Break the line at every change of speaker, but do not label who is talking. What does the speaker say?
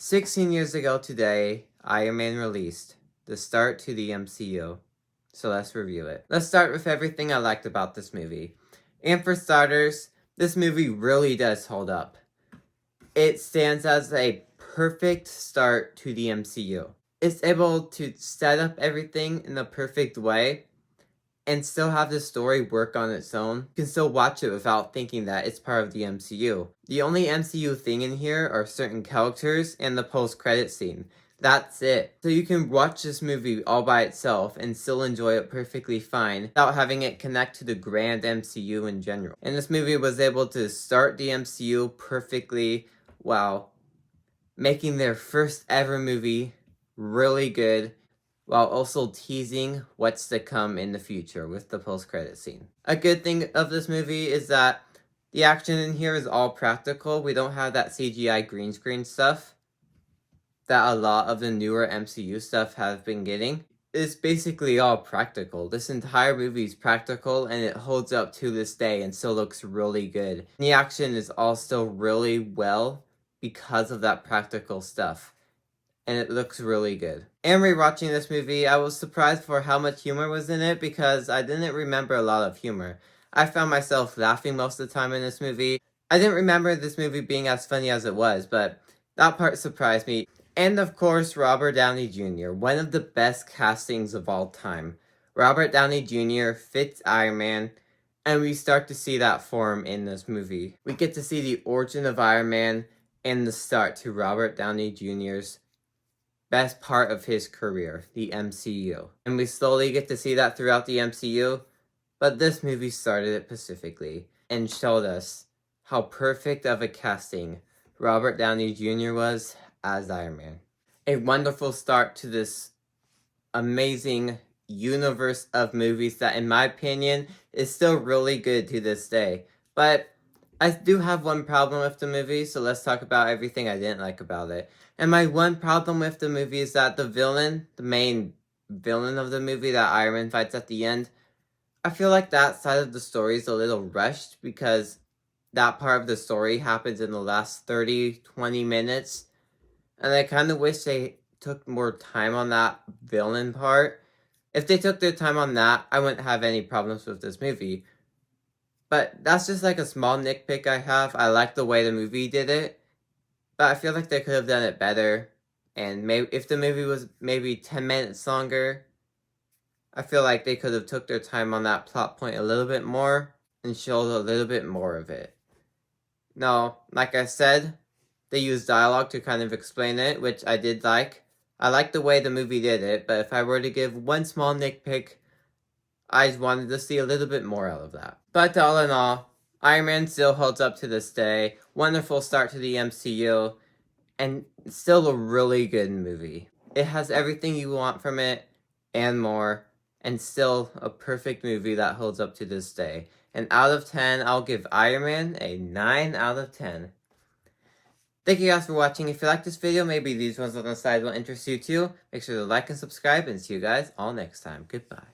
16 years ago today, Iron Man released, the start to the MCU. So let's review it. Let's start with everything I liked about this movie. And for starters, this movie really does hold up. It stands as a perfect start to the MCU. It's able to set up everything in the perfect way and still have the story work on its own. You can still watch it without thinking that it's part of the MCU. The only MCU thing in here are certain characters and the post-credit scene. That's it. So you can watch this movie all by itself and still enjoy it perfectly fine without having it connect to the grand MCU in general. And this movie was able to start the MCU perfectly while making their first ever movie really good, while also teasing what's to come in the future with the post-credit scene. A good thing of this movie is that the action in here is all practical. We don't have that CGI green screen stuff that a lot of the newer MCU stuff have been getting. It's basically all practical. This entire movie is practical and it holds up to this day and still looks really good. The action is all still really well because of that practical stuff. And it looks really good. And rewatching this movie, I was surprised for how much humor was in it because I didn't remember a lot of humor. I found myself laughing most of the time in this movie. I didn't remember this movie being as funny as it was, but that part surprised me. And of course, Robert Downey Jr., one of the best castings of all time. Robert Downey Jr. fits Iron Man, and we start to see that form in this movie. We get to see the origin of Iron Man and the start to Robert Downey Jr.'s best part of his career, the MCU. And we slowly get to see that throughout the MCU, but this movie started it specifically and showed us how perfect of a casting Robert Downey Jr. was as Iron Man. A wonderful start to this amazing universe of movies that, in my opinion, is still really good to this day. But I do have one problem with the movie, so let's talk about everything I didn't like about it. And my one problem with the movie is that the villain, the main villain of the movie that Iron Man fights at the end, I feel like that side of the story is a little rushed because that part of the story happens in the last 30-20 minutes. And I kind of wish they took more time on that villain part. If they took their time on that, I wouldn't have any problems with this movie. But that's just like a small nitpick I have. I like the way the movie did it, but I feel like they could have done it better. And maybe if the movie was maybe 10 minutes longer, I feel like they could have took their time on that plot point a little bit more and showed a little bit more of it. No, like I said, they used dialogue to kind of explain it, which I did like. I like the way the movie did it, but if I were to give one small nitpick, I just wanted to see a little bit more out of that. But all in all, Iron Man still holds up to this day. Wonderful start to the MCU. And still a really good movie. It has everything you want from it and more. And still a perfect movie that holds up to this day. And out of 10, I'll give Iron Man a 9 out of 10. Thank you guys for watching. If you like this video, maybe these ones on the side will interest you too. Make sure to like and subscribe, and see you guys all next time. Goodbye.